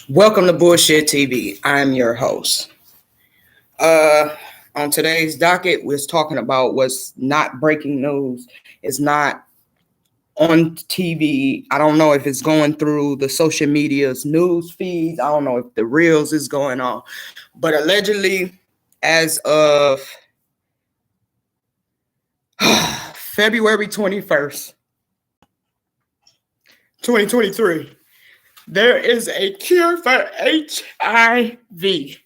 Welcome to Bullshit TV. I'm your host. Uh, on today's docket, we're talking about what's not breaking news. It's not on TV. I don't know if it's going through the social media's news feeds. I don't know if the reels is going on. But allegedly, as of February 21st, 2023, there is a cure for HIV.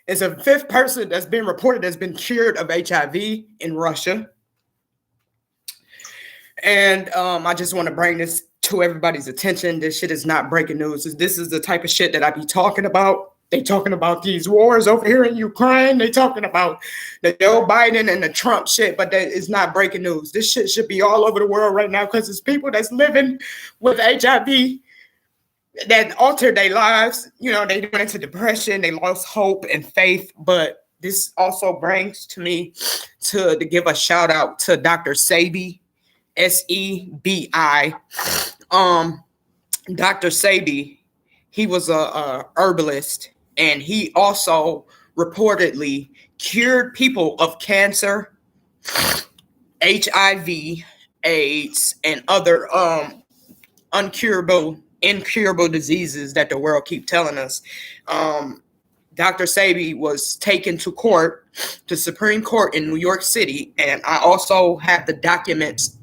It's a fifth person that's been reported that's been cured of HIV in Russia. And I just want to bring this to everybody's attention. This shit is not breaking news. This is the type of shit that I be talking about. They talking about these wars over here in Ukraine. They talking about the Joe Biden and the Trump shit, but that is not breaking news. This shit should be all over the world right now because it's people that's living with HIV that altered their lives. You know, they went into depression, they lost hope and faith. But this also brings to me to give a shout out to Dr. Sebi, Sebi. Dr. Sebi, he was a herbalist, and he also reportedly cured people of cancer, HIV, AIDS, and other incurable diseases that the world keep telling us. Dr. Sebi was taken to court, to Supreme Court in New York City, and I also have the documents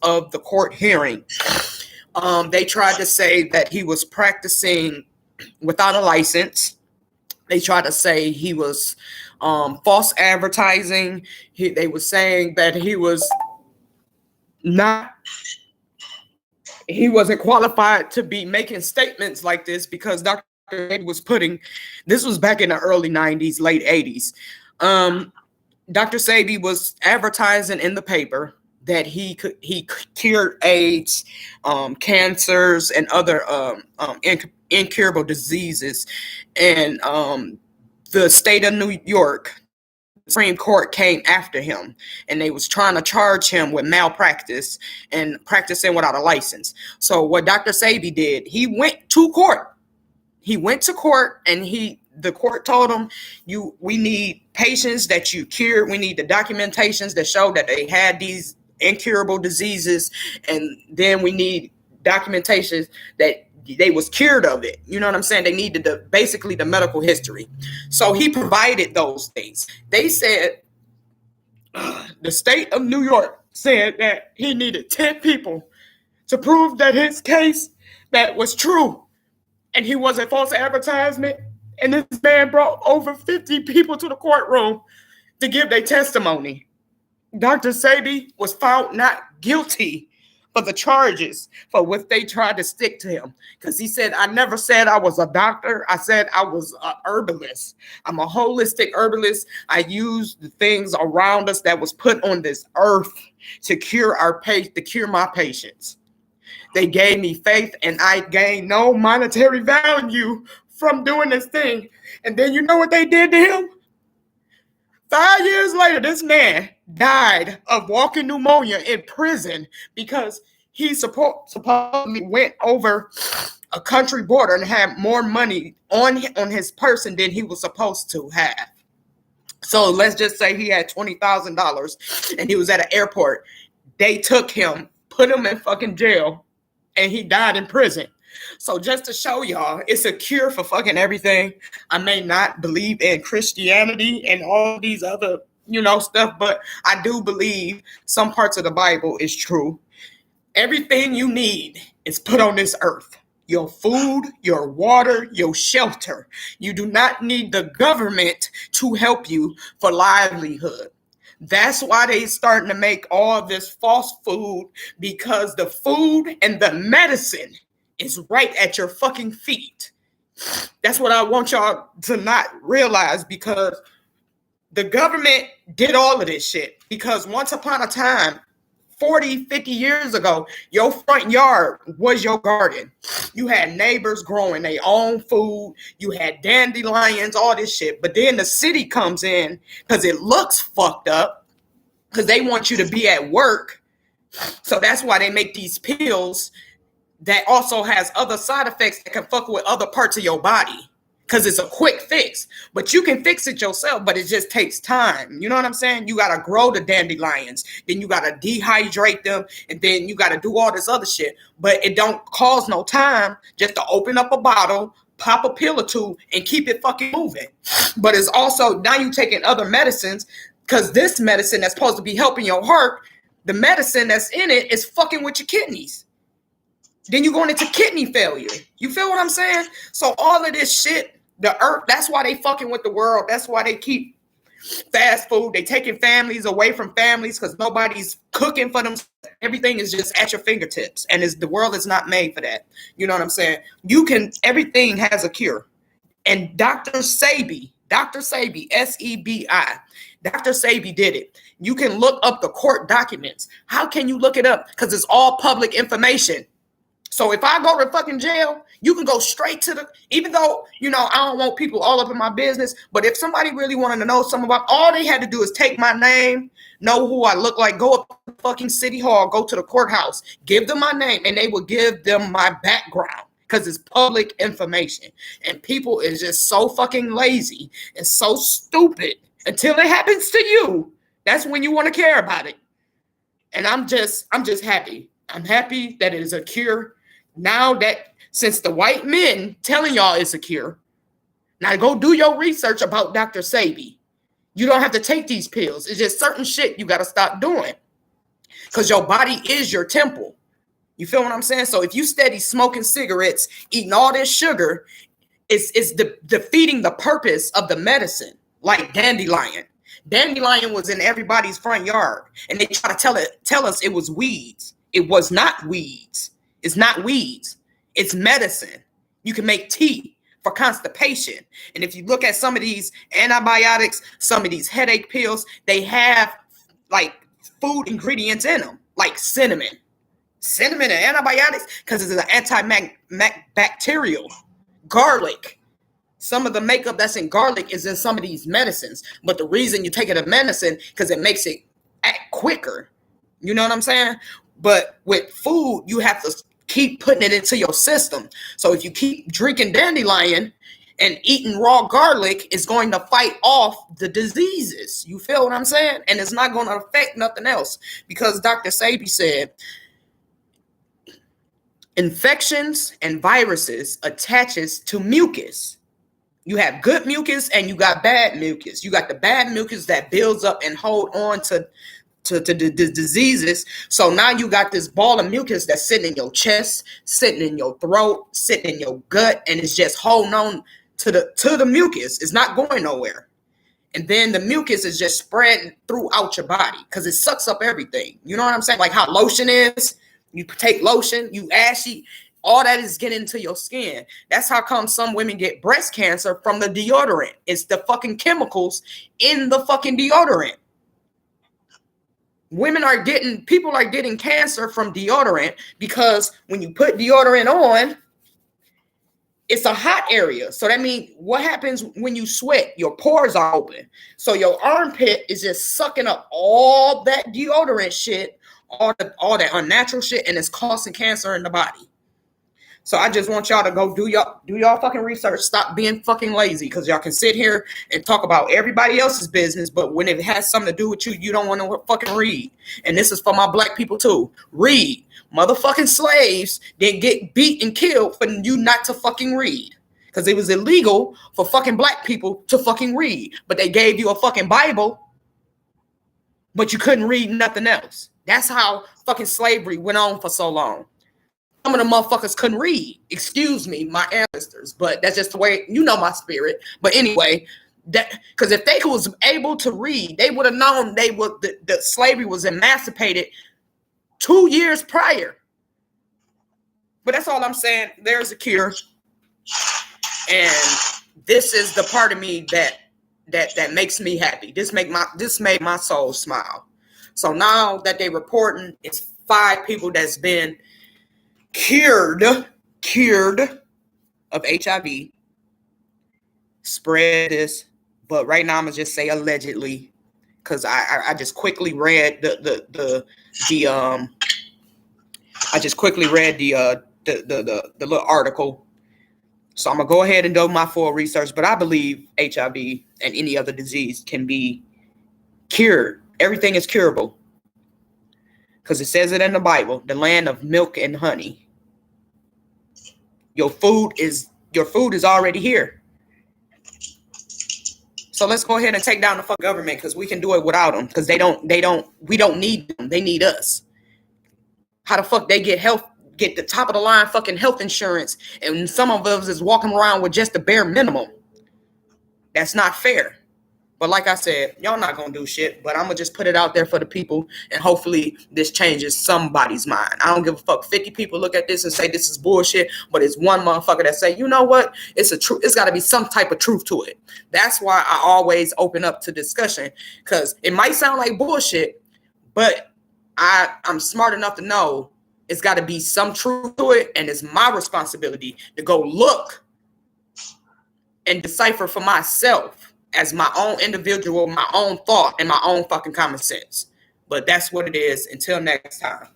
of the court hearing. They tried to say that he was practicing without a license. They tried to say he was false advertising. They were saying that he wasn't qualified to be making statements like this because Dr. was this was back in the early 90s, late 80s. Dr. Sebi was advertising in the paper that he cured AIDS, cancers, and other incurable diseases. And the state of New York, Supreme Court, came after him, and they was trying to charge him with malpractice and practicing without a license. So what Dr. Sebi did, he went to court. And the court told him, we need patients that you cured. We need the documentations that show that they had these incurable diseases, and then we need documentation that they was cured of it. You know what I'm saying? They needed basically the medical history. So he provided those things. They said the state of New York said that he needed 10 people to prove that his case that was true and he wasn't false advertisement. And this man brought over 50 people to the courtroom to give their testimony. Dr. Sebi was found not guilty for the charges for what they tried to stick to him. Because he said, I never said I was a doctor. I said I was an herbalist. I'm a holistic herbalist. I use the things around us that was put on this earth to cure my patients. They gave me faith, and I gained no monetary value from doing this thing. And then you know what they did to him? 5 years later, this man died of walking pneumonia in prison because he supposedly went over a country border and had more money on his person than he was supposed to have. So let's just say he had $20,000 and he was at an airport. They took him, put him in fucking jail, and he died in prison. So just to show y'all, it's a cure for fucking everything. I may not believe in Christianity and all these other, stuff, but I do believe some parts of the Bible is true. Everything you need is put on this earth. Your food, your water, your shelter. You do not need the government to help you for livelihood. That's why they starting to make all this false food, because the food and the medicine is right at your fucking feet. That's what I want y'all to not realize, because the government did all of this shit. Because once upon a time, 40, 50 years ago, your front yard was your garden. You had neighbors growing their own food. You had dandelions, all this shit. But then the city comes in because it looks fucked up, because they want you to be at work. So that's why they make these pills that also has other side effects that can fuck with other parts of your body. Because it's a quick fix, but you can fix it yourself, but it just takes time. You know what I'm saying? You got to grow the dandelions, then you got to dehydrate them, and then you got to do all this other shit. But it don't cause no time just to open up a bottle, pop a pill or two, and keep it fucking moving. But it's also, now you taking other medicines, because this medicine that's supposed to be helping your heart, the medicine that's in it is fucking with your kidneys. Then you're going into kidney failure. You feel what I'm saying? So all of this shit, the earth, that's why they fucking with the world. That's why they keep fast food. They taking families away from families because nobody's cooking for them. Everything is just at your fingertips. And the world is not made for that. You know what I'm saying? Everything has a cure. And Dr. Sebi, S-E-B-I, Dr. Sebi did it. You can look up the court documents. How can you look it up? Because it's all public information. So if I go to fucking jail, you can go straight to even though, I don't want people all up in my business, but if somebody really wanted to know something about, all they had to do is take my name, know who I look like, go up to the fucking city hall, go to the courthouse, give them my name, and they will give them my background because it's public information. And people is just so fucking lazy and so stupid until it happens to you. That's when you want to care about it. And I'm just happy. I'm happy that it is a cure. Now that since the white men telling y'all it's a cure, now go do your research about Dr. Sebi. You don't have to take these pills. It's just certain shit you got to stop doing because your body is your temple. You feel what I'm saying? So if you steady smoking cigarettes, eating all this sugar, it's defeating the purpose of the medicine, like dandelion. Dandelion was in everybody's front yard, and they try to tell us it was weeds. It was not weeds. It's not weeds. It's medicine. You can make tea for constipation. And if you look at some of these antibiotics, some of these headache pills, they have like food ingredients in them, like cinnamon. Cinnamon and antibiotics, because it's an antibacterial. Garlic. Some of the makeup that's in garlic is in some of these medicines. But the reason you take it as medicine, because it makes it act quicker. You know what I'm saying? But with food, you have to keep putting it into your system. So if you keep drinking dandelion and eating raw garlic, it's going to fight off the diseases. You feel what I'm saying? And it's not going to affect nothing else. Because Dr. Sebi said, infections and viruses attaches to mucus. You have good mucus and you got bad mucus. You got the bad mucus that builds up and hold on to the diseases. So now you got this ball of mucus that's sitting in your chest, sitting in your throat, sitting in your gut, and it's just holding on to the mucus. It's not going nowhere. And then the mucus is just spreading throughout your body because it sucks up everything. You know what I'm saying? Like how lotion is. You take lotion, you ashy, all that is getting into your skin. That's how come some women get breast cancer from the deodorant. It's the fucking chemicals in the fucking deodorant. People are getting cancer from deodorant because when you put deodorant on, it's a hot area. So that means what happens when you sweat? Your pores are open. So your armpit is just sucking up all that deodorant shit, all that unnatural shit, and it's causing cancer in the body. So I just want y'all to go do y'all fucking research. Stop being fucking lazy because y'all can sit here and talk about everybody else's business, but when it has something to do with you, you don't want to fucking read. And this is for my black people too. Read. Motherfucking slaves didn't get beat and killed for you not to fucking read. Because it was illegal for fucking black people to fucking read. But they gave you a fucking Bible, but you couldn't read nothing else. That's how fucking slavery went on for so long. Some of the motherfuckers couldn't read. Excuse me, my ancestors, but that's just the way, my spirit. But anyway, that because if they was able to read, they would have known the slavery was emancipated 2 years prior. But that's all I'm saying. There's a cure. And this is the part of me that makes me happy. This made my soul smile. So now that they reporting, it's 5 people that's been cured of HIV. Spread this, but right now I'm gonna just say allegedly, because I just quickly read the the little article. So I'm gonna go ahead and do my full research, but I believe HIV and any other disease can be cured. Everything is curable because it says it in the Bible, the land of milk and honey. Your food is already here. So let's go ahead and take down the fuck government because we can do it without them because we don't need them. They need us. How the fuck they get the top of the line fucking health insurance and some of us is walking around with just the bare minimum? That's not fair. But like I said, y'all not gonna do shit, but I'm gonna just put it out there for the people and hopefully this changes somebody's mind. I don't give a fuck. 50 people look at this and say this is bullshit, but it's one motherfucker that say, you know what? It's gotta be some type of truth to it. That's why I always open up to discussion because it might sound like bullshit, but I'm smart enough to know it's gotta be some truth to it, and it's my responsibility to go look and decipher for myself as my own individual, my own thought, and my own fucking common sense. But that's what it is. Until next time.